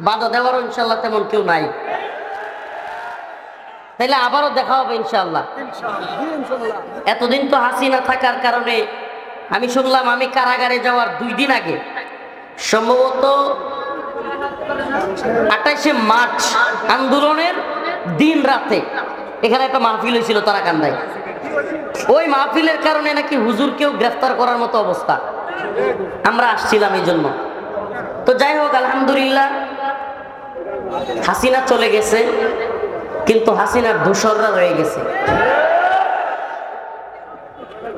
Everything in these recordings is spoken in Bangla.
বাধা দেওয়ারও ইনশাল্লাহ তেমন কেউ নাই। তাইলে আবারও দেখা হবে ইনশাল্লাহ। এতদিন তো হাসিনা থাকার কারণে আমি শুনলাম আমি কারাগারে যাওয়ার 2 দিন আগে সম্ভবত 28শে মার্চ আন্দোলনের দিন রাতে এখানে একটা মাহফিল হয়েছিল তারাকান্দায়। ওই মাহফিলের কারণে নাকি হুজুরকেও গ্রেফতার করার মতো অবস্থা। আমরা আসছিলাম এই জন্য। তো যাই হোক, আলহামদুলিল্লাহ হাসিনা চলে গেছে, কিন্তু হাসিনার দোসররা রয়ে গেছে।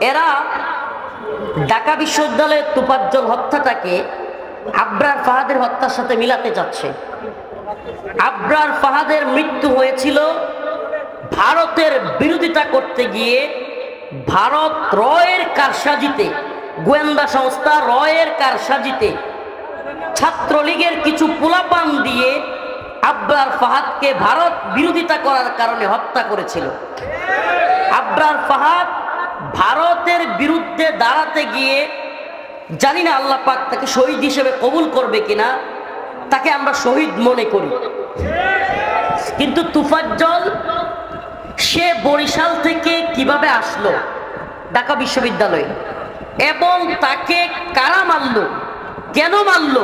এরা ঢাকা বিশ্ববিদ্যালয়ের তোফাজ্জল হত্যাটাকে আবরার ফাহাদের হত্যার সাথে মিলাতে চাচ্ছে। আবরার ফাহাদের মৃত্যু হয়েছিল ভারতের বিরোধিতা করতে গিয়ে, ভারত রয়ের কারসাজিতে, গোয়েন্দা সংস্থা রয়ের কারসাজিতে ছাত্রলীগের কিছু পোলাপান দিয়ে আবরার ফাহাদকে ভারত বিরোধিতা করার কারণে হত্যা করেছিল। আবরার ফাহাদ ভারতের বিরুদ্ধে দাঁড়াতে গিয়ে, জানি না আল্লাহ পাক তাকে শহীদ হিসেবে কবুল করবে কিনা, তাকে আমরা শহীদ মনে করি। কিন্তু তোফাজ্জল সে বরিশাল থেকে কিভাবে আসলো ঢাকা বিশ্ববিদ্যালয়ে, এবং তাকে কারা মারলো, কেন মারলো,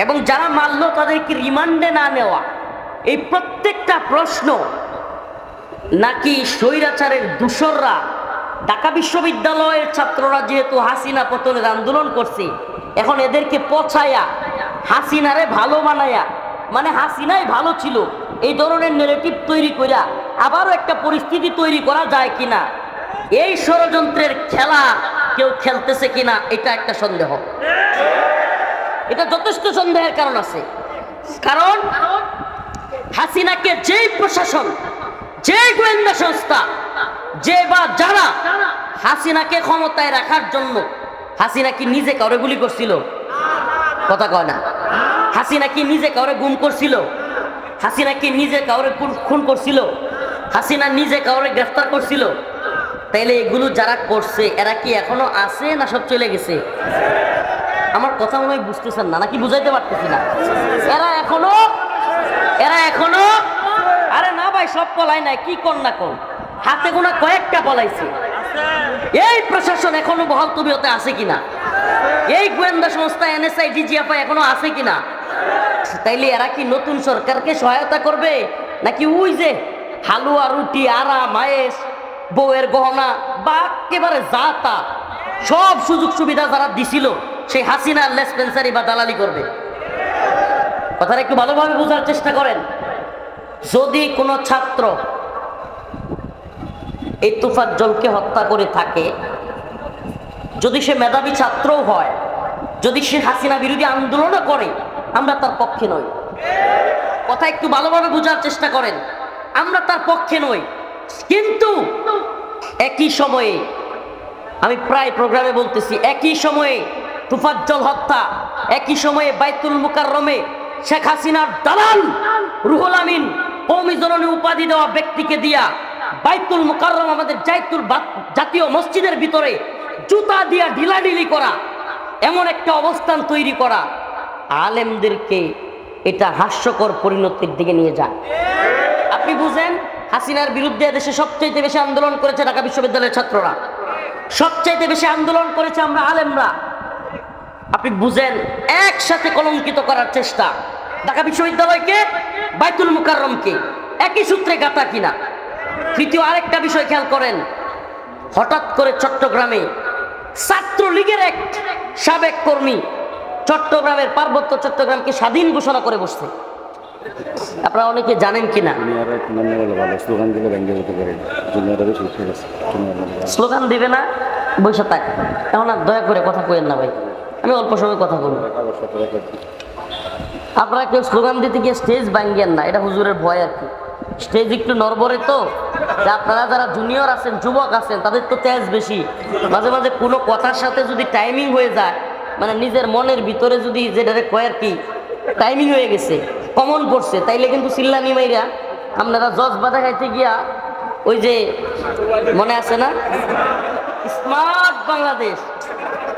এবং যারা মারলো তাদেরকে রিমান্ডে না নেওয়া, এই প্রত্যেকটা প্রশ্ন নাকি স্বৈরাচারের দোসররা, ঢাকা বিশ্ববিদ্যালয়ের ছাত্ররা যেহেতু হাসিনা পতনের আন্দোলন করছে, এখন এদেরকে পছায়া হাসিনারে ভালো বানায়া, মানে হাসিনাই ভালো ছিল, এই ধরনের নেগেটিভ তৈরি করা আবারও একটা পরিস্থিতি তৈরি করা যায় কিনা, এই ষড়যন্ত্রের খেলা কেউ খেলতেছে কিনা, এটা একটা সন্দেহ। এটা যথেষ্ট সন্দেহের কারণ আছে। কারণ হাসিনাকে যেই প্রশাসন, যে গোয়েন্দা সংস্থা, যে বা যারা হাসিনাকে ক্ষমতায় রাখার জন্য, হাসিনা কি নিজে কাউরে গুলি করছিল? কথা কয় না। হাসিনা কি নিজে কাউরে গুম করছিল? হাসিনা কি নিজে কাউরে খুন করছিল? হাসিনা নিজে কাউরে গ্রেফতার করছিল? তাইলে এগুলো যারা করছে এরা কি এখনো আছে না সব চলে গেছে? আমার কথা মনে হয় বুঝতেছেন না, নাকি বুঝাইতে পারতেছি না? এরা এখনো আরে না ভাই, সব পলাই নাই, কি কর না কোন হাতে গোনা কয়েকটা পলাইছে। এই প্রশাসন এখনো বহাল তবিয়তে আছে কিনা? এই গোয়েন্দা সংস্থা এনএসআই ডিজিএফআই এখনো আছে কিনা? তাইলে এরা কি নতুন সরকারকে সহায়তা করবে, নাকি ওই যে হালুয়া, রুটি, আরাম, আয়েস, বউয়ের গহনা বা একেবারে যা তা সব সুযোগ সুবিধা যারা দিছিল সেই হাসিনার লেসপেন্সারি বা দালালি করবে? কথাটা একটু ভালোভাবে বোঝার চেষ্টা করেন। যদি কোনো ছাত্র এই তোফাজ্জলকে হত্যা করে থাকে, যদি সে মেধাবী ছাত্রও হয়, যদি সে হাসিনা বিরোধী আন্দোলনও করে, আমরা তার পক্ষে নই। কথা একটু ভালোভাবে বোঝার চেষ্টা করেন, আমরা তার পক্ষে নই। কিন্তু একই সময়ে, আমি প্রায় প্রোগ্রামে বলতেছি, একই সময়ে তোফাজ্জল হত্যা, একই সময়ে বাইতুল মুকাররমে শেখ হাসিনার দালাল রুহুল আমিন কওমি জননী উপাধি দেওয়া ব্যক্তিকে দিয়া বাইতুল মুকাররম, আমাদের জাতীয় মসজিদের ভিতরে জুতা দিয়া ঢিলাঢিলি করা, এমন একটা অবস্থান তৈরি করা, আলেমদেরকে এটা হাস্যকর পরিণতির দিকে নিয়ে যায়। আপনি বুঝেন, হাসিনার বিরুদ্ধে দেশে সবচাইতে বেশি আন্দোলন করেছে ঢাকা বিশ্ববিদ্যালয়ের ছাত্ররা, সবচাইতে বেশি আন্দোলন করেছে আমরা আলেমরা। আপনি বুঝেন, একসাথে কলঙ্কিত করার চেষ্টা, ঢাকা বিশ্ববিদ্যালয়কে, বাইতুল মুকাররমকে একই সূত্রে গাঁথা কিনা। তৃতীয় আরেকটা বিষয় খেয়াল করেন, হঠাৎ করে চট্টগ্রামে ছাত্রলীগের এক সাবেক কর্মী চট্টগ্রামের পার্বত্য চট্টগ্রামকে স্বাধীন ঘোষণা করে বসছে। আপনারা অনেকে জানেন কিনা? স্লোগান দিবে না, বসে থাক। এখন আর দয়া করে কথা কইেন না ভাই, আমি অল্প সময় কথা বলবো। আপনারা কেউ স্লোগান দিতে গিয়ে স্টেজ ভাঙ্গেন না, এটা হুজুরের ভয় আর কি। স্টেজ একটু নড়বড়ে তো, আপনারা যারা জুনিয়র আছেন, যুবক আছেন, তাদের তো তেজ বেশি। মাঝে মাঝে কোনো কথার সাথে যদি টাইমিং হয়ে যায়, মানে নিজের মনের ভিতরে যদি যেটা কয় আর কি, টাইমিং হয়ে গেছে, কমন পড়ছে, তাইলে কিন্তু চিল্লানি মাইরা আপনারা জজ বাধা খাইতে গিয়া, ওই যে মনে আছে না স্মার্ট বাংলাদেশ,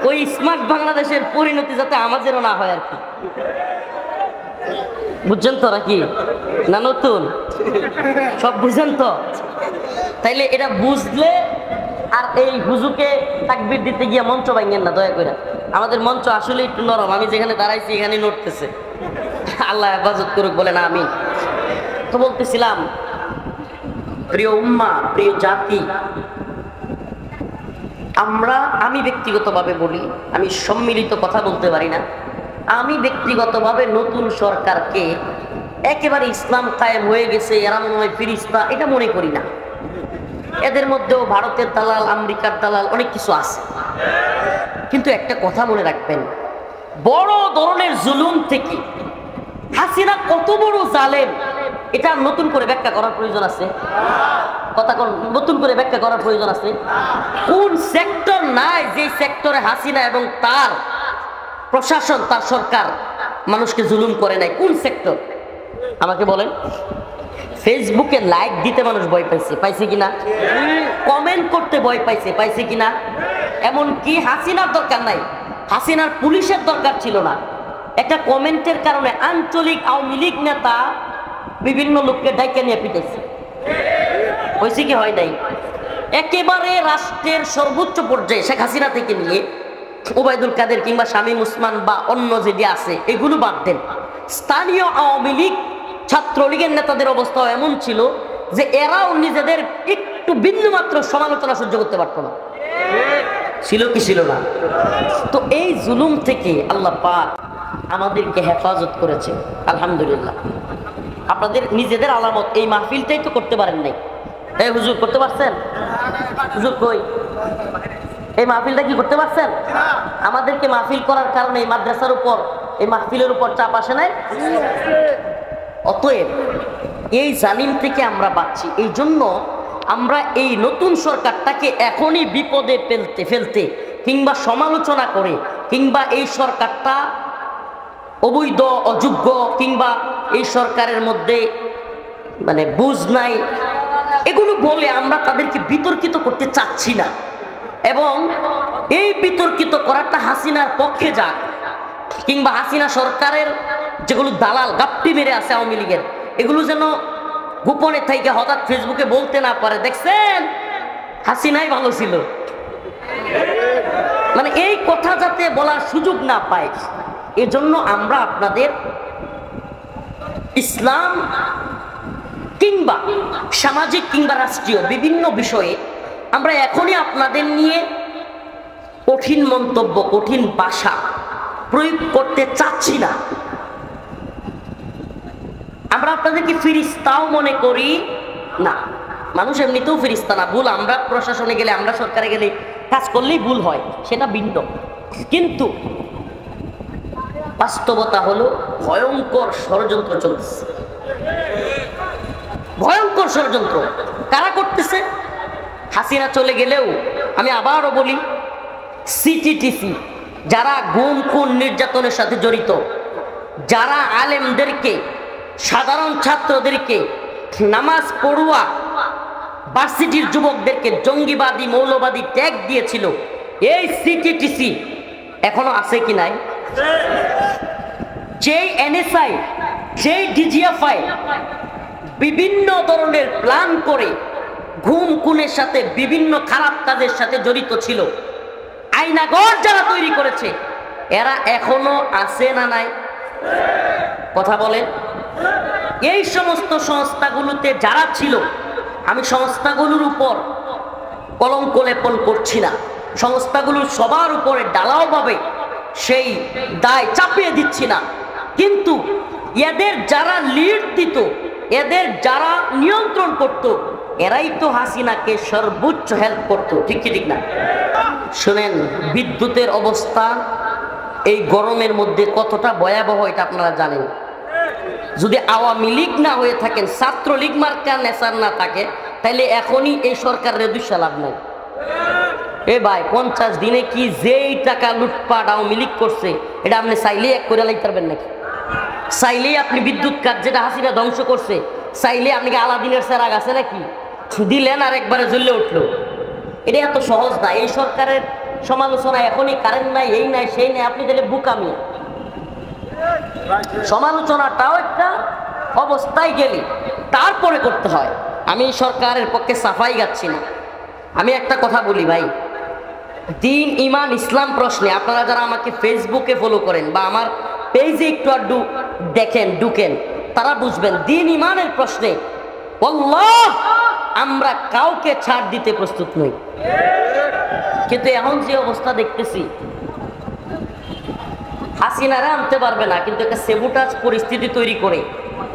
ওই স্মার্ট বাংলাদেশের পরিণতি যাতে আমাদেরও না হয় আর কি। বুঝছেন তো নাকি না নতুন সব বুঝেন তো? তাইলে এটা বুঝলে আর এই হুজুকে তাকবীর দিতে গিয়ে মঞ্চ ভাঙেন না দয়া করে। আমাদের মঞ্চ আসলে একটু নরম, আমি যেখানে দাঁড়াইছি এখানে নড়তেছে। আল্লাহ হেফাজত করুক, বলেন আমিন। তো বলতেছিলাম, প্রিয় উম্মাহ, প্রিয় জাতি, আমি ব্যক্তিগতভাবে বলি, আমি সম্মিলিত কথা বলতে পারি না, আমি ব্যক্তিগতভাবে নতুন সরকারকে একেবারে ইসলাম কায়েম হয়ে গেছে, এরা মনে হয় ফিরিস্তা, এটা মনে করি না। এদের মধ্যেও ভারতের দালাল, আমেরিকার দালাল, অনেক কিছু আছে। কিন্তু একটা কথা মনে রাখবেন, বড় ধরনের জুলুম থেকে হাসিনা কত বড় জালেম, এটা নতুন করে ব্যাখ্যা করার প্রয়োজন আছে? কথা নতুন করে ব্যাখ্যা করার প্রয়োজন আছে? কোন সেক্টর নাই যে সেক্টরে হাসিনা এবং তার প্রশাসন, তার সরকার মানুষকে জুলুম করে নাই? কোন সেক্টর আমাকে বলেন? ফেসবুকে লাইক দিতে মানুষ ভয় পাইছে, পাইছে কিনা? কমেন্ট করতে ভয় পাইছে, পাইছে কিনা? এমনকি হাসিনার দরকার নাই, হাসিনার পুলিশের দরকার ছিল না, একটা কমেন্টের কারণে আঞ্চলিক আওয়ামী লীগ নেতা বিভিন্ন লোককে ডাইকে নিয়ে পিটাইছে। হয়েছে কি হয় নাই? একেবারে রাষ্ট্রের সর্বোচ্চ পর্যায়ে শেখ হাসিনা থেকে নিয়ে ওবায়দুল কাদের কিংবা শামীম ওসমান বা অন্য যেটি আছে এগুলো বাদ দেন, স্থানীয় আওয়ামী লীগ, ছাত্রলীগের নেতাদের অবস্থা এমন ছিল যে এরাও নিজেদের একটু বিন্দুমাত্র সমালোচনা সহ্য করতে পারত না। ছিল কি ছিল না? তো এই জুলুম থেকে আল্লাহ পাক আমাদেরকে হেফাজত করেছে, আলহামদুলিল্লাহ। আপনাদের নিজেদের আলামত, এই মাহফিলটাই তো করতে পারেন নাই। এই হুজুর করতে পারছেন? হুজুর কই? এই মাহফিলটা কি করতে পারছেন? আমাদেরকে মাহফিল করার কারণে এই মাদ্রাসার উপর, এই মাহফিলের উপর চাপ আসে নাই? অতএব এই জালিম থেকে আমরা বাঁচছি। এই জন্য আমরা এই নতুন সরকারটাকে এখনই বিপদে ফেলতে কিংবা সমালোচনা করে কিংবা এই সরকারটা অবৈধ, অযোগ্য, কিংবা এই সরকারের মধ্যে মানে বুঝ নাই, এগুলো বলে আমরা তাদেরকে বিতর্কিত করতে চাচ্ছি না। এবং এই বিতর্কিত করাটা হাসিনার পক্ষে যাক, কিংবা হাসিনা সরকারের যেগুলো দালাল গাপ্পি মেরে আছে আওয়ামী লীগের, এগুলো যেন গোপনে থেকে হঠাৎ ফেসবুকে বলতে না পারে, দেখছেন হাসিনাই ভালো ছিল, মানে এই কথা যাতে বলার সুযোগ না পায়, এজন্য আমরা আপনাদের ইসলাম কিংবা সামাজিক কিংবা রাষ্ট্রীয় বিভিন্ন বিষয়ে আমরা এখনই আপনাদের নিয়ে কঠিন মন্তব্য, কঠিন ভাষা প্রয়োগ করতে চাচ্ছি না। আমরা আপনাদেরকে ফিরিস্তাও মনে করি না, মানুষ এমনিতেও ফিরিস্তা না। ভুল আমরা প্রশাসনে গেলে, আমরা সরকারে গেলে কাজ করলেই ভুল হয়, সেটা ভিন্ন। কিন্তু বাস্তবতা হলো ভয়ঙ্কর ষড়যন্ত্র চলছে, ভয়ঙ্কর ষড়যন্ত্র। কারা করতেছে? হাসিনা চলে গেলেও আমি আবারও বলি, সিটিটিসি যারা গুম, খুন, নির্যাতনের সাথে জড়িত, যারা আলেমদেরকে, সাধারণ ছাত্রদেরকে, নামাজ পড়ুয়া ভার্সিটির যুবকদেরকে জঙ্গিবাদী, মৌলবাদী ট্যাগ দিয়েছিল, এই সিটিটিসি এখনো আছে কি নাই? যেই এনএসআই, যেই ডিজিএফআই বিভিন্ন ধরনের প্ল্যান করে ঘুম, খুনের সাথে বিভিন্ন খারাপ কাজের সাথে জড়িত ছিল, আয়নাঘর যারা তৈরি করেছে, এরা এখনো আছে না নাই? কথা বলেন। এই সমস্ত সংস্থাগুলোতে যারা ছিল, আমি সংস্থাগুলোর উপর কলঙ্ক লেপন করছি না, সংস্থাগুলোর সবার উপরে ঢালাও ভাবে সেই দায় চাপিয়ে দিচ্ছি না, কিন্তু এদের যারা লিড দিত, এদের যারা নিয়ন্ত্রণ করত, এরাই তো হাসিনাকে সর্বোচ্চ হেল্প করত, ঠিক কি ঠিক না? শুনেন, বিদ্যুতের অবস্থা এই গরমের মধ্যে কতটা ভয়াবহ এটা আপনারা জানেন। যদি আওয়ামী লীগ না হয়ে থাকেন, ছাত্রলীগ মার্কা নেশার না থাকে, তাহলে এখনই এই সরকারের দুঃসা লাভ নাই। এ ভাই, 50 দিনে কি যেই টাকা লুটপাট আওয়ামী লীগ করছে, এটা আপনি চাইলেই এক করে লাইতে পারবেন নাকি? চাইলেই আপনি বিদ্যুৎ কাট যেটা হাসিনা ধ্বংস করছে, চাইলে আপনি কি আলাদিনের চেরাগ আছে নাকি দিলেন আর একবারে জ্বলে উঠলো? এটা এত সহজ না। এই সরকারের সমালোচনা এখনই কারেন্ট নাই, এই নাই, সেই নাই, আপনি তাহলে বুকামি। সমালোচনাটাও একটা অবস্থায় গেলে তারপরে করতে হয়। আমি সরকারের পক্ষে সাফাই গাচ্ছি না, আমি একটা কথা বলি ভাই, দিন ইমান ইসলাম প্রশ্নে আপনারা যারা আমাকে ফেসবুকে ফলো করেন বা আমার পেজে একটু আড্ডু দেখেন ঢুকেন, তারা বুঝবেন দিন ইমানের প্রশ্নে আল্লাহ আমরা কাউকে ছাড় দিতে প্রস্তুত নই। কিন্তু এখন যে অবস্থা দেখতেছি, হাসিনারা আনতে পারবে না, কিন্তু একটা সেবুটাজ পরিস্থিতি তৈরি করে,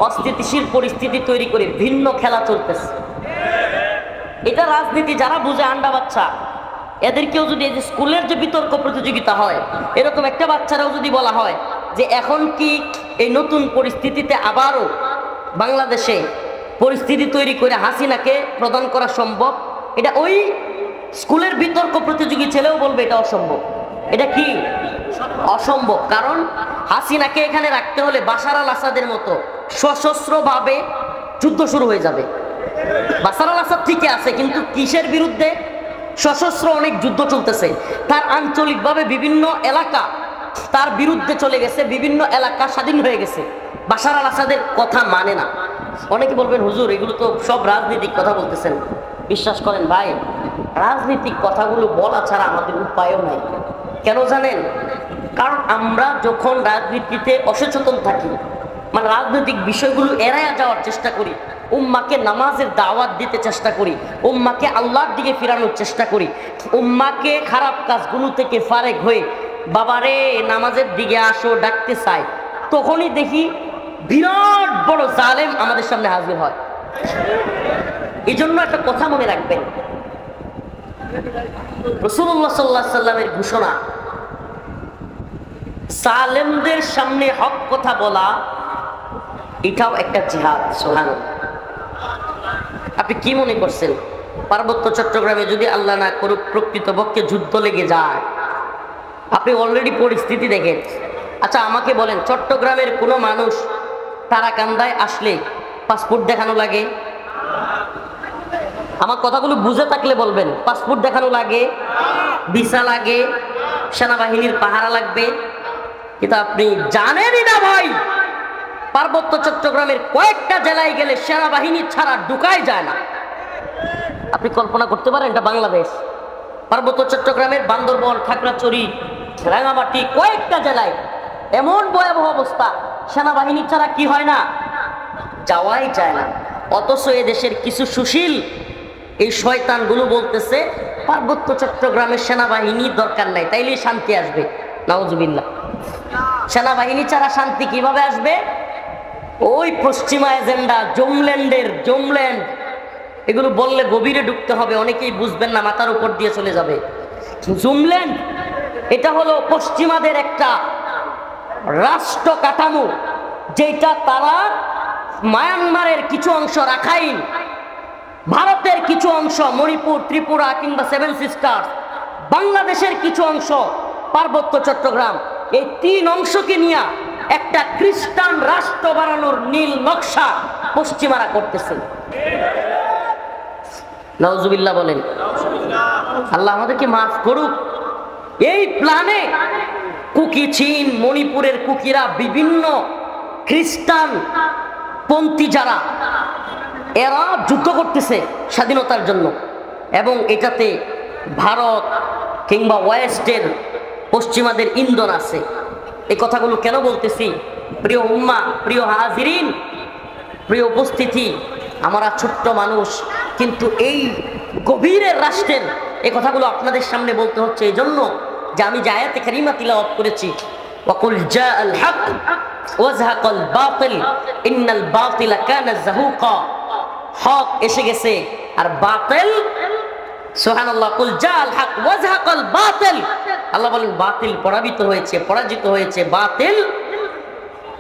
অস্থিতিশীল পরিস্থিতি তৈরি করে ভিন্ন খেলা চলতেছে। এটা রাজনীতি যারা বুঝে আন্ডা বাচ্চা, এদেরকেও যদি এই যে স্কুলের যে বিতর্ক প্রতিযোগিতা হয়, এরকম একটা বাচ্চারাও যদি বলা হয় যে এখন কি এই নতুন পরিস্থিতিতে আবারও বাংলাদেশে পরিস্থিতি তৈরি করে হাসিনাকে প্রদান করা সম্ভব, এটা ওই স্কুলের বিতর্ক প্রতিযোগী ছেলেও বলবে এটা অসম্ভব। এটা কি অসম্ভব? কারণ হাসিনাকে এখানে রাখতে হলে বাশার আল আসাদের মতো সশস্ত্রভাবে যুদ্ধ শুরু হয়ে যাবে। বাশার আল আসাদ ঠিকই আছে, কিন্তু কিসের বিরুদ্ধে? সশস্ত্র অনেক যুদ্ধ চলতেছে, তার আঞ্চলিকভাবে বিভিন্ন এলাকা তার বিরুদ্ধে চলে গেছে, বিভিন্ন এলাকা স্বাধীন হয়ে গেছে। বাশার আল আসাদের কথা মানে না। অনেকে বলবেন হুজুর এগুলো তো সব রাজনৈতিক কথা বলতেছেন। বিশ্বাস করেন ভাই, রাজনৈতিক কথাগুলো বলা ছাড়া আমাদের উপায়ও নাই। কেন জানেন? কারণ আমরা যখন রাজনীতিতে অসচেতন থাকি, মানে রাজনৈতিক বিষয়গুলো এড়াইয়া যাওয়ার চেষ্টা করি, উম্মাকে নামাজের দাওয়াত দিতে চেষ্টা করি, উম্মাকে আল্লাহর দিকে ফিরানোর চেষ্টা করি, উম্মাকে খারাপ কাজগুলো থেকে ফারেক হয়ে বাবারে নামাজের দিকে আসো ডাকতে চাই, তখনই দেখি বিরাট বড় জালেম আমাদের সামনে হাজির হয়। এই জন্য একটা কথা মনে রাখবেন, রাসূলুল্লাহ সাল্লাল্লাহু আলাইহি সাল্লামের ঘোষণা, জালেমদের সামনে হক কথা বলা এটাও একটা জিহাদ। সুবহানাল্লাহ। আপনি কি মনে করছেন পার্বত্য চট্টগ্রামে যদি আল্লাহ না করুক প্রকৃতপক্ষে যুদ্ধ লেগে যায়? আপনি অলরেডি পরিস্থিতি দেখেন। আচ্ছা আমাকে বলেন, চট্টগ্রামের কোনো মানুষ তারাকান্দায় আসলে পাসপোর্ট দেখানো লাগে? আমার কথাগুলো বুঝে থাকলে বলবেন। পাসপোর্ট দেখানো লাগে, ভিসা লাগে, সেনাবাহিনীর পাহারা লাগবে। কিন্তু আপনি জানেনই না ভাই, পার্বত্য চট্টগ্রামের কয়েকটা জেলায় গেলে সেনাবাহিনী ছাড়া ঢুকাই যায় না। আপনি কল্পনা করতে পারেন এটা বাংলাদেশ? পার্বত্য চট্টগ্রামের বান্দরবন, খাগড়াছড়ি, রাঙামাটি কয়েকটা জেলায় এমন ভয়াবহ অবস্থা, সেনাবাহিনী ছাড়া কি হয় না? যাওয়াই যায় না। অথচ এদেশের কিছু সুশীল এই শয়তানগুলো বলতেছে পার্বত্য চট্টগ্রামের সেনাবাহিনী দরকার নাই, তাইলেই শান্তি আসবে। নাউজুবিল্লাহ। সেনাবাহিনী ছাড়া শান্তি কিভাবে আসবে? ওই পশ্চিমা এজেন্ডা, জুমল্যান্ড, এগুলো বললে গভীরে ঢুকতে হবে, অনেকেই বুঝবেন না, মাথার উপর দিয়ে চলে যাবে। জুমল্যান্ড এটা হলো পশ্চিমাদের একটা রাষ্ট্র কাঠামো, যেটা তারা মায়ানমারের কিছু অংশ রাখাইন, ভারতের কিছু অংশ মণিপুর, ত্রিপুরা কিংবা সেভেন সিস্টার্স, বাংলাদেশের কিছু অংশ পার্বত্য চট্টগ্রাম, এই তিন অংশকে নিয়ে একটা খ্রিস্টান রাষ্ট্র বানানোর নীল নকশা পশ্চিমারা করতেছে। নাউজুবিল্লাহ বলেন। আল্লাহ আমাদেরকে মাফ করুক। এই প্ল্যানে কুকি চীন, মণিপুরের কুকিরা, বিভিন্ন খ্রিস্টান পন্থী যারা, এরা যুদ্ধ করতেছে স্বাধীনতার জন্য, এবং এটাতে ভারত কিংবা ওয়েস্টের পশ্চিমাদের ইন্ধন আছে। এই কথাগুলো কেন বলতেছি? প্রিয় উম্মা, প্রিয় হাজিরিন, প্রিয় উপস্থিতি, আমরা ছোট্ট মানুষ, কিন্তু এই গভীরের রাষ্ট্রের এই কথাগুলো আপনাদের সামনে বলতে হচ্ছে এই জন্য যে আমি যে আয়াতে কারিমা তিলাওয়াত করেছি, ওয়াকুল জাআল হক ওয়াজহাকাল বাতিল ইন্নাল বাতিলা কানা যাহুকা, হক এসে গেছে আর বাতিল, সুবহানাল্লাহ, কুল জাআল হক ওয়াজহাকাল বাতিল, আল্লাহ বলেন বাতিল পরাজিত হয়েছে, বাতিল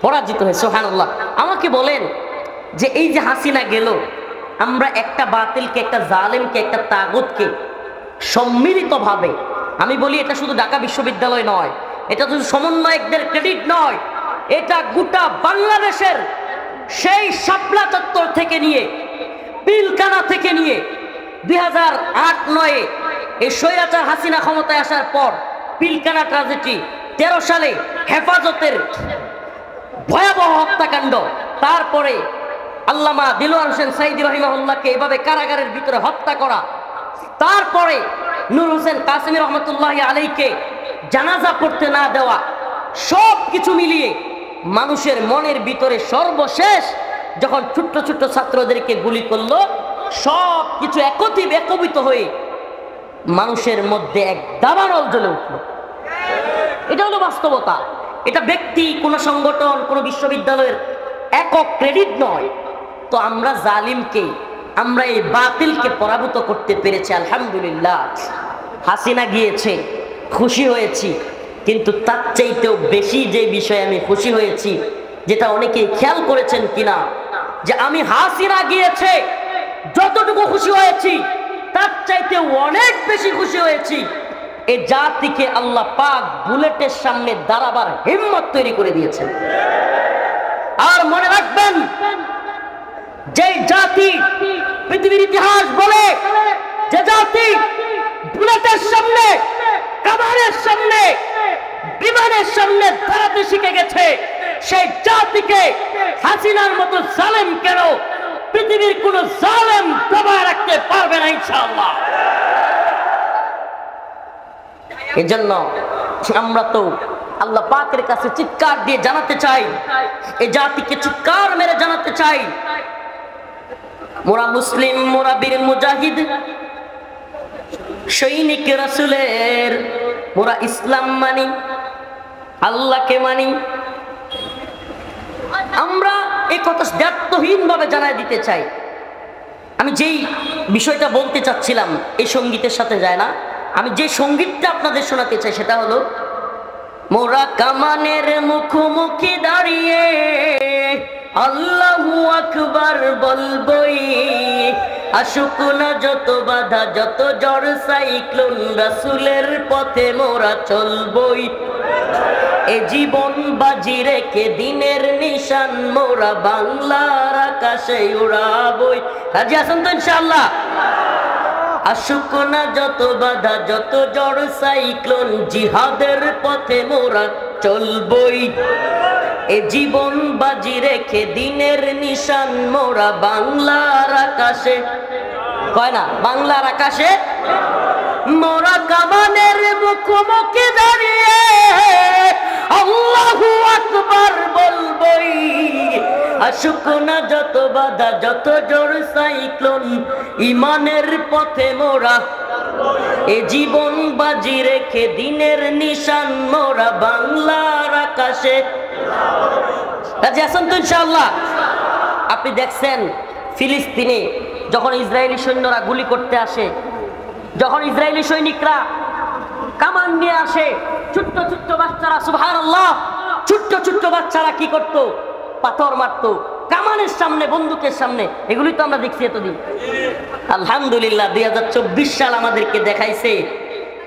পরাজিত হয়েছে। সুবহানাল্লাহ। আমাকে বলেন যে এই যে হাসিনা গেল, আমরা একটা বাতিলকে, একটা জালেমকে, একটা তাগুতকে সম্মিলিতভাবে, আমি বলি এটা শুধু ঢাকা বিশ্ববিদ্যালয় নয়, এটা শুধু সমন্বয়কদের ক্রেডিট নয়, এটা গোটা বাংলাদেশের সেই শাপলা চত্বর থেকে নিয়ে, পিলখানা থেকে নিয়ে 2008-09 এই স্বৈরাচার হাসিনা ক্ষমতায় আসার পর পিলখানা ট্রাজেডি, 13 সালে হেফাজতের ভয়াবহ হত্যাকাণ্ড। তারপরে আল্লামা দিলওয়ার হোসেন সাইদি রহিমাহুল্লাহকে এভাবে কারাগারের ভিতরে হত্যা করা, তারপরে নূর হোসেন কাসেমী রহমতুল্লাহ আলাইহিকে জানাজা পড়তে না দেওয়া, সব কিছু মিলিয়ে মানুষের মনের ভিতরে সর্বশেষ যখন ছোট্ট ছোট্ট ছাত্রদেরকে গুলি করলো, সব কিছু একত্রিত হয়ে মানুষের মধ্যে এক দাবানল জ্বলে উঠল। এটা হলো বাস্তবতা। এটা ব্যক্তি, কোন সংগঠন, কোন বিশ্ববিদ্যালয়ের একক ক্রেডিট নয়। তো আমরা জালিমকে, আমরা এই বাতিলকে পরাভূত করতে পেরেছি, আলহামদুলিল্লাহ। হাসিনা গিয়েছে, খুশি হয়েছি, কিন্তু তার চাইতেও বেশি যে বিষয়ে আমি খুশি হয়েছি, যেটা অনেকেই খেয়াল করেছেন কিনা, যে আমি হাসিনা গিয়েছে যতটুকু খুশি হয়েছি, তার চাইতে অনেক বেশি খুশি হয়েছি এই জাতিকে আল্লাহ পাক বুলেটের সামনে দাঁড়াবার হিম্মত তৈরি করে দিয়েছেন। আর মনে রাখবেন, যে জাতি পৃথিবীর ইতিহাস বলে যে জাতি বুলেটের সামনে, কামানের সামনে, বিমানের সামনে দাঁড়াতে শিখে গেছে, সেই জাতিকে হাসিনার মতো জালেম কেন পৃথিবীর কোন জালেম দবায় রাখতে পারবে না ইনশাআল্লাহ। এজন্য আমরা তো আল্লাহ পাকের কাছে চিৎকার দিয়ে জানাতে চাই, এই জাতিকে চিৎকার মেরে জানাতে চাই, মোরা মুসলিম, মোরা বীর মুজাহিদ, সৈনিক রাসূলের, মোরা ইসলাম মানি, আল্লাহকে মানি। আমরা এই কথা দ্ব্যর্থহীন ভাবে জানাই দিতে চাই। আমি যেই বিষয়টা বলতে চাচ্ছিলাম এই সঙ্গীতের সাথে যায় না, আমি যে সঙ্গীতটা আপনাদের শোনাতে চাই সেটা হলো, মোরা কামানের মুখোমুখি দাঁড়িয়ে আল্লাহু আকবার বলবই, আসুক না যত বাধা, যত ঝড় সাইক্লোন, রাসূলের পথে মোরা চলবই। এ জীবন বাজি রেখে দিনের নিশান মোরা বাংলার আকাশে উড়াবই। রাজি আছেন তো ইনশাআল্লাহ? আসুক না যত বাধা, যত ঝড় সাইক্লোন, জিহাদের পথে মোরা চলবই। এ জীবন বাজি রেখে দিনের নিশান মোরা বাংলার আকাশে, কয় না বাংলার আকাশে, মোরা কামানের মুখোমুখি দাঁড়িয়ে আল্লাহু আকবার বলবই। আসুক না যত বাধা, যত ঝড় সাইক্লোন, ইমানের পথে মোরা এ জীবন বাজি রেখে দিনের নিশান মোরা বাংলার আকাশে। রাজি আছেন তো ইনশাআল্লাহ? আপনি দেখছেন ফিলিস্তিনে যখন ইসরায়েলি সৈন্যরা গুলি করতে আসে, যখন ইসরায়েলি সৈনিকরা কামান নিয়ে আসে, ছোট্ট ছোট্ট বাচ্চারা, সুবহানাল্লাহ, ছোট্ট ছোট্ট বাচ্চারা কি করত? পাথর মারত কামানের সামনে, বন্দুকের সামনে। এগুলি তো আমরা দেখছি এতদিন। আলহামদুলিল্লাহ 2024 সাল আমাদেরকে দেখাইছে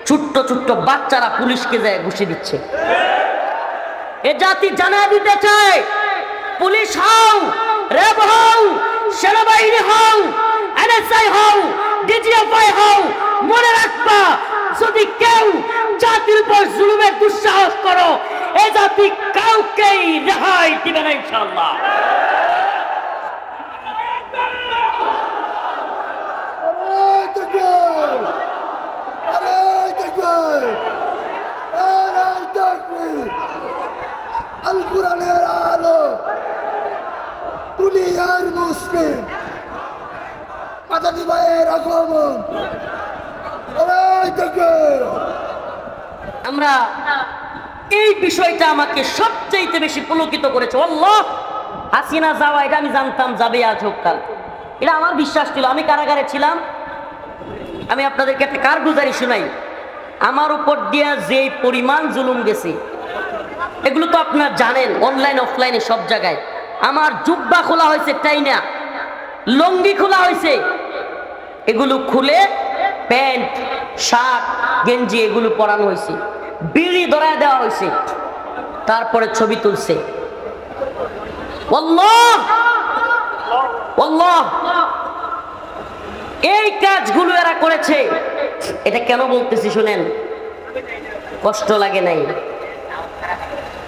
ছোট্ট ছোট্ট বাচ্চারা পুলিশকে যায় ঘুষি দিচ্ছে। এ জাতি জানা দিতে চায়, পুলিশ হও, র্যাব হও, সেনাবাহিনী হও, এনএসআই হও, ডিজিএফআই হও, মনে রাখবা, যদি কেউ জাতির উপর জুলুমের দুঃসাহস করো, এ জাতি কাউকেই রেহাই দিবে না ইনশাআল্লাহ। আল কোরআনের আলো, দুনিয়ার মুসলিম, মাদানী ভাইয়ের আগমন। আমরা এই বিষয়টা আমাকে সবচাইতে বেশি পুলকিত করেছে। আল্লাহ, হাসিনা যাওয়া এটা আমি জানতাম, যাবে আজ হোক কাল, এটা আমার বিশ্বাস ছিল। আমি কারাগারে ছিলাম। আমি আপনাদেরকে একটা কারগুজারি শোনাই। আমার উপর দিয়া যে পরিমাণ জুলুম গেছে, এগুলো তো আপনারা জানেন, অনলাইন অফলাইনে সব জায়গায়। আমার জুব্বা খোলা হয়েছে, তাই না, লঙ্গি খোলা হয়েছে, এগুলো খুলে প্যান্ট, শার্ট, গেঞ্জি এগুলো পরানো হয়েছে, বিড়ি ধরায় দেওয়া হয়েছে, তারপরে ছবি তুলছে। আল্লাহ আল্লাহ, এই কাজগুলো এরা করেছে। এটা কেন বলতেছি শুনেন, কষ্ট লাগে নাই?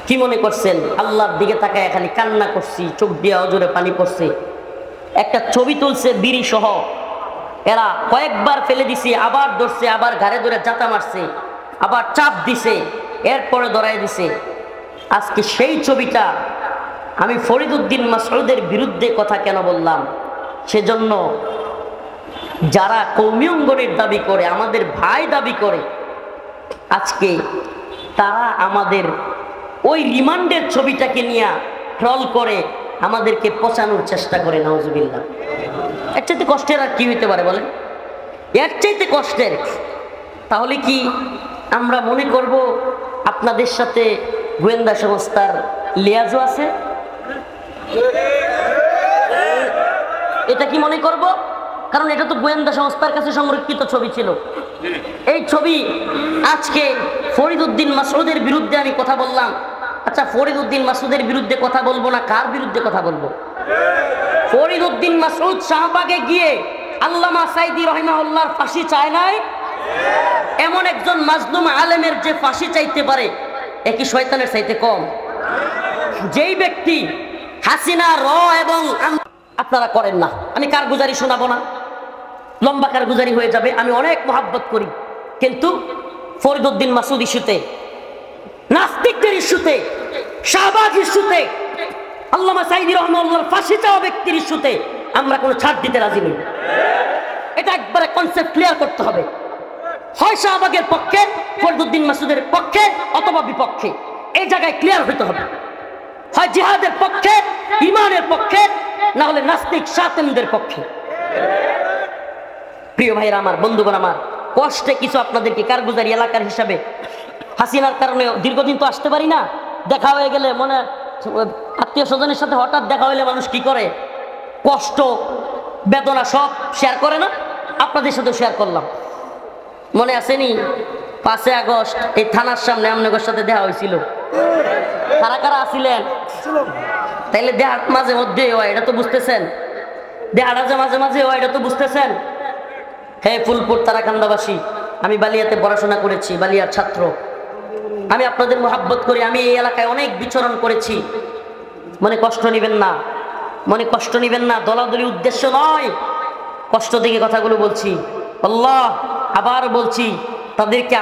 কি মনে করছেন আল্লাহর দিকে তাকায় খালি কান্না করছি, চোখ দিয়ে অজরে পানি পড়ছে? একটা ছবি তুলছে বিড়ি সহ, এরা কয়েকবার ফেলে দিছে, আবার ধরছে, আবার ঘাড়ে ধরে জাতা মারছে, আবার চাপ দিছে, এরপরে ধরাই দিছে। আজকে সেই ছবিটা আমি ফরিদ উদ্দিন মাসউদের বিরুদ্ধে কথা কেন বললাম? সেজন্য যারা কওমি অঙ্গনের দাবি করে, আমাদের ভাই দাবি করে, আজকে তারা আমাদের ওই রিমান্ডের ছবিটাকে নিয়ে ট্রল করে আমাদেরকে পচানোর চেষ্টা করে। নাউজুবিল্লাহ। এর চাইতে কষ্টের আর কি হইতে পারে বলেন? এর চাইতে কষ্টের। তাহলে কি আমরা মনে করব আপনাদের সাথে গোয়েন্দা সংস্থার লিয়াজও আছে? এটা কি মনে করব? কারণ এটা তো গোয়েন্দা সংস্থার কাছে সংরক্ষিত ছবি ছিল। এই ছবি আজকে ফরিদ উদ্দিন মাসউদের বিরুদ্ধে আমি কথা বললাম। আচ্ছা, ফরিদ উদ্দিন মাসউদের বিরুদ্ধে কথা বলবো না কার বিরুদ্ধে কথা বলবো? ফরিদ উদ্দিন মাসউদ শাহবাগে গিয়ে আল্লামা সাইদি রাহিমাহুল্লাহর ফাঁসি চায় নাই? এমন একজন মাজলুম আলেমের যে ফাঁসি চাইতে পারে, এ কি শয়তানের চাইতে কম? যেই ব্যক্তি হাসিনা র এবং আপনারা করেন না, আমি কারগুজারি শোনাবো না, লম্বা কারগুজারি হয়ে যাবে। আমি অনেক মহাব্বত করি, কিন্তু ফরিদ উদ্দিন মাসউদ ইস্যুতে, নাস্তিকদের ইস্যুতে, শাহবাগ ইস্যুতে, আল্লামা সাইদি রাহিমাহুল্লাহর ফাঁসি চাওয়া ব্যক্তির ইস্যুতে আমরা কোনো ছাড় দিতে রাজি নই। এটা একবারে কনসেপ্ট ক্লিয়ার করতে হবে। হয় শাহবাগের পক্ষে, ফরিদ উদ্দিন মাসউদের পক্ষে অথবা বিপক্ষে, এই জায়গায় ক্লিয়ার হতে হবে। হয় জিহাদের পক্ষে, ইমানের পক্ষে, না হলে নাস্তিক শাতেমদের পক্ষে। প্রিয় ভাইরা আমার, বন্ধুগণ আমার, কষ্টে কিছু আপনাদেরকে কারগুজারি এলাকার হিসাবে, হাসিনার কারণে দীর্ঘদিন তো আসতে পারি না, দেখা হয়ে গেলে মনে আত্মীয় স্বজনের সাথে হঠাৎ দেখা হইলে মানুষ কি করে? কষ্ট বেদনা সব শেয়ার করে না? আপনাদের সাথে শেয়ার করলাম। মনে আসেনি 5 আগস্ট এই থানার সামনে আমনগর সাথে দেখা হয়েছিল? কারা কারা আসিলেন? তাইলে দেহার মাঝে মধ্যে হয়, এটা তো বুঝতেছেন? দেহাটা যে মাঝে মাঝে হয়, এটা তো বুঝতেছেন? হে ফুলপুর তারাকান্দাবাসী, আমি বালিয়াতে পড়াশোনা করেছি, বালিয়ার ছাত্র। আমি আপনাদের মহাব্বত করি। আমি এই এলাকায় অনেক বিচরণ করেছি। মনে কষ্ট নিবেন না, মনে কষ্ট নিবেন না। দলাদলি উদ্দেশ্য নয়, কষ্ট থেকে কথাগুলো বলছি। আল্লাহ, আবার বলছি, তাদেরকে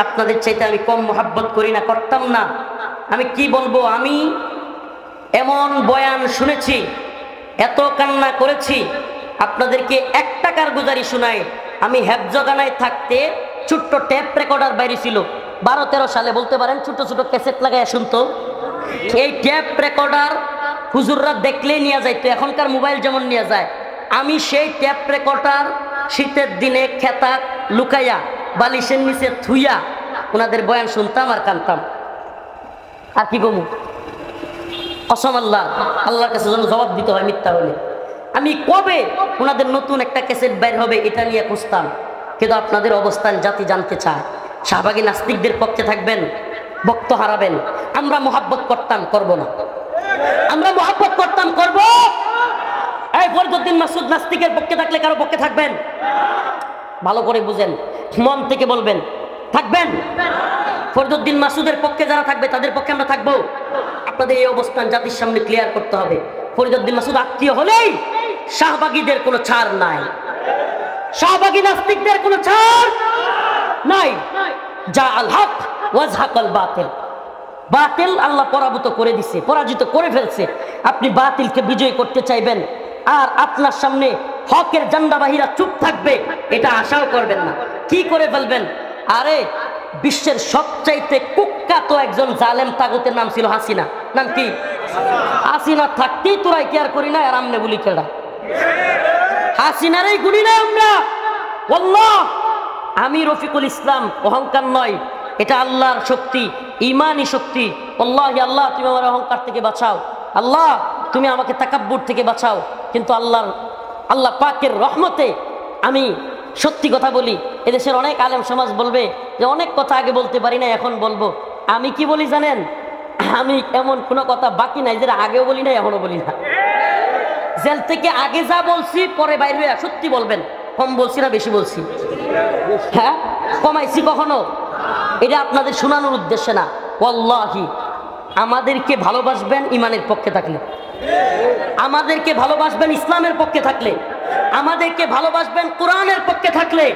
আপনাদের চাইতে আমি কম মহাব্বত করি না, করতাম না। আমি কি বলবো? আমি এমন বয়ান শুনেছি, এত কান্না করেছি। আপনাদেরকে একটা কারগুজারি শোনাই। আমি হেফজগানায় থাকতে ছোট্ট টেপ রেকর্ডার বাইরে ছিল, 12-13 সালে বলতে পারেন, ছোট ছোট ক্যাসেট লাগাই শুনতো। এই টেপ রেকর্ডার হুজুররা দেখলেই নিয়ে যাইতো, এখনকার মোবাইল যেমন নিয়ে যায়। আমি সেই টেপ রেকর্ডার শীতের দিনে খেতা লুকাইয়া বালিশের নিচে থুইয়া ওনাদের বয়ান শুনতাম আর কানতাম। আর কি কমু? কসম আল্লাহ, আল্লাহর কাছে যেন জবাব দিতে হয় মিথ্যা হলে। আমি কবে ওনাদের নতুন একটা ক্যাসেট বের হবে এটা নিয়ে খুঁজতাম। কিন্তু আপনাদের অবস্থান জাতি জানতে চায়। শাহবাগী নাস্তিকদের পক্ষে থাকবেন, বক্ত হারাবেন। আমরা মোহাব্বত করতাম, করব না। আমরা মোহাব্বত করতাম, করব। এই ফরিদ উদ্দিন মাসউদ নাস্তিকের পক্ষে থাকলে কারো পক্ষে থাকবেন? ভালো করে বুঝেন, মন থেকে বলবেন, থাকবেন? ফরিদ উদ্দিন মাসউদের পক্ষে যারা থাকবে তাদের পক্ষে আমরা থাকবো। আপনাদের এই অবস্থান জাতির সামনে ক্লিয়ার করতে হবে। ফরিদ উদ্দিন মাসউদ আত্মীয় হলেই শাহবাগীদের কোনো ছাড় নাই, শাহবাগী নাস্তিকদের কোনো ছাড় নাই। যা আল হক ওয়াজহাকাল বাতিল, বাতিল আল্লাহ পরাভূত করে দিছে, পরাজিত করে ফেলছে। আপনি বাতিলকে বিজয় করতে চাইবেন আর আপনার সামনে হকের জান্ডাবাহীরা চুপ থাকবে, এটা আশাও করবেন না। কি করে ফেলবেন? আরে বিশ্বের সবচাইতে কুখ্যাত একজন জালেম তাগুতের নাম ছিল হাসিনা। নাম কি? হাসিনা থাকতেই তোরাই কেয়ার করি না, আর আমনে বলি কেডা? হাসিনারই গুলি না আমরা। আল্লাহ, আমি রফিকুল ইসলাম, অহংকার নয়, এটা আল্লাহর শক্তি, ইমানি শক্তি। আল্লাহ, আল্লাহ তুমি আমার অহংকার থেকে বাঁচাও, আল্লাহ তুমি আমাকে তাকাব্বুর থেকে বাঁচাও। কিন্তু আল্লাহ পাকের রহমতে আমি সত্যি কথা বলি। এদেশের অনেক আলেম সমাজ বলবে যে অনেক কথা আগে বলতে পারি না, এখন বলবো। আমি কি বলি জানেন? আমি এমন কোনো কথা বাকি নাই যেটা আগেও বলি না, এখনো বলি না। জেল থেকে আগে যা বলছি পরে বাইরে সত্যি বলবেন। কম বলছি না বেশি বলছি? হ্যাঁ, কমাইছি কখনো? এটা আপনাদের শোনানোর উদ্দেশ্যে না। ওয়াল্লাহি আমাদেরকে ভালোবাসবেন ইমানের পক্ষে থাকলে, আমাদেরকে ভালোবাসবেন ইসলামের পক্ষে থাকলে, আমাদেরকে ভালোবাসবেন কোরআনের পক্ষে থাকলে,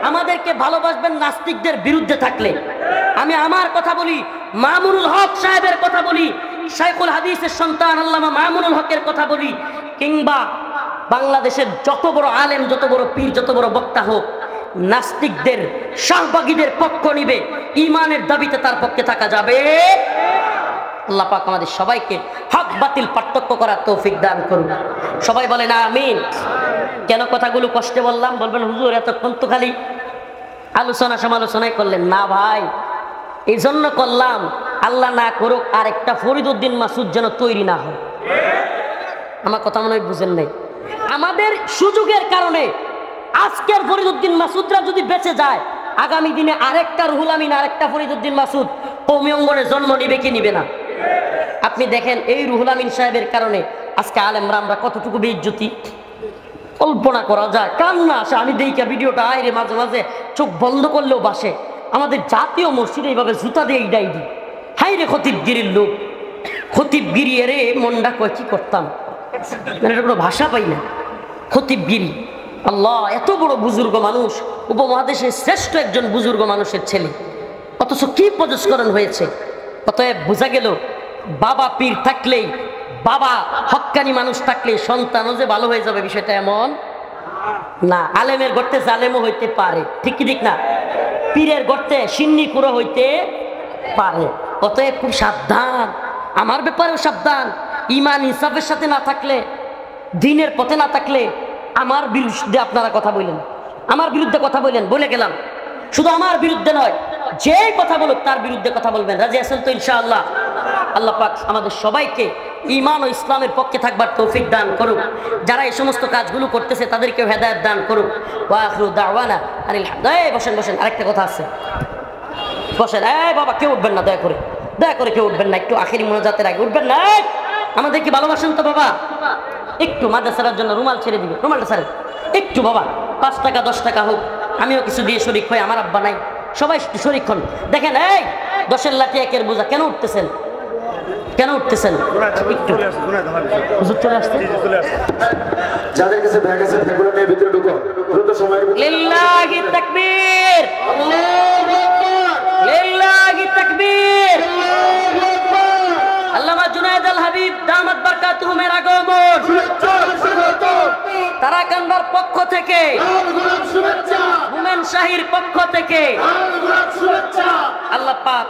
আমাদেরকে ভালোবাসবেন নাস্তিকদের বিরুদ্ধে থাকলে। আমি আমার কথা বলি, মামুনুল হক সাহেবের কথা বলি, শাইখুল হাদিসের সন্তান আল্লামা মামুনুল হকের কথা বলি, কিংবা বাংলাদেশের যত বড় আলেম, যত বড় পীর, যত বড় বক্তা হোক, নাস্তিকদের শাহবাগীদের পক্ষ নিবে, ইমানের দাবিতে তার পক্ষে থাকা যাবে। আল্লাহ পাক আমাদের সবাইকে হক বাতিল পার্থক্য করার তৌফিক দান করুন। সবাই বলে না আমিন। কেন কথাগুলো কষ্টে বললাম? বলবেন হুজুর এতক্ষণ তো খালি আলোচনা সমালোচনাই করলেন। না ভাই, এই জন্য করলাম, আল্লাহ না করুক আর একটা ফরিদউদ্দিন মাসুদ যেন তৈরি না হয়। আমার কথা মনে হয় বুঝেন নাই। আমাদের সুযোগের কারণে আজকের ফরিদউদ্দিন মাসুদরা যদি বেঁচে যায়, আগামী দিনে আরেকটা রুহুল আমিন, আরেকটা ফরিদউদ্দিন মাসুদ কওমি অঙ্গনে জন্ম নিবে কি নিবে না? আপনি দেখেন এই রুহুল আমিন সাহেবের কারণে আজকে আলেমরা আমরা কতটুকু বেইজ্জতি, কল্পনা করা যায়। কান্না আসে, আমি দেখি ভিডিওটা আইরে মাঝে মাঝে চোখ বন্ধ করলেও বাসে। আমাদের জাতীয় মসজিদে এইভাবে জুতা দিয়ে ইডাই দি, হাই রে খতিবগিরির লোক, খতিবগিরি এরে মনটা কয় কি করতাম, মানে এটা কোনো ভাষা পাই না। খতিবগিরি, আল্লাহ, এত বড় বুজুর্গ মানুষ, উপমহাদেশের শ্রেষ্ঠ একজন বুজুর্গ মানুষের ছেলে, অথচ কি প্রজস্করণ হয়েছে। অতএব বোঝা গেল বাবা পীর থাকলেই, বাবা হক্কানি মানুষ থাকলে সন্তানও যে ভালো হয়ে যাবে বিষয়টা এমন না। আলেমের গর্তে জালেমও হইতে পারে, ঠিক কি ঠিক না? পীরের গর্তে সিন্নি পুরো হইতে পারে। অতএব খুব সাবধান, আমার ব্যাপারেও সাবধান। ইমান ইনসাফের সাথে না থাকলে, দ্বীনের পথে না থাকলে আমার বিরুদ্ধে আপনারা কথা বললেন, আমার বিরুদ্ধে কথা বললেন, বলে গেলাম। শুধু আমার বিরুদ্ধে নয়, যে কথা বলুক তার বিরুদ্ধে কথা বলবেন। রাজি আছেন তো ইনশাআল্লাহ? আল্লাহ পাক আমাদের সবাইকে ঈমান ও ইসলামের পক্ষে থাকবার তৌফিক দান করুক। যারা এই সমস্ত কাজগুলো করতেছে তাদেরকেও হেদায়েত দান করুক। ওয়া আখিরু দাওয়ানা আনিল হামদুলিল্লাহ। বসেন বসেন, আরেকটা কথা আছে, বসেন। এই বাবা, কেউ উঠবেন না, দয়া করে, দয়া করে কেউ উঠবেন না, একটু আখিরি মোনাজাতের আগে উঠবেন না। আমাদেরকে ভালোবাসেন তো বাবা? একটু মাদ্রাসার জন্য রুমাল ছেড়ে দিবে, রুমালটা ছাড়েন একটু বাবা, 5 টাকা 10 টাকা হোক, আমিও কিছু দিয়ে শরিক হই। আমার আব্বা নাই, সবাই শরিক হন। দেখেন এই 10-এর লাঠি 1-এর বোঝা, কেন উঠতেছেন? কেন উঠতেছেন? একটু হুজুর চলে আসছে। যাদের কাছে ব্যাগ আছে ব্যাগগুলো নিয়ে ভিতরে ঢুকো, দ্রুত সময়ের ভিতরে। লিল্লাহি তাকবীর, আল্লাহু আকবার, লিল্লাহি তাকবীর। আল্লামা জুনায়েদ আল হাবিব দামাত বারকাতুহুমের আগমন তারাকান্দার পক্ষ থেকে, মোমেন শাহীর পক্ষ থেকে আল্লাহ পাক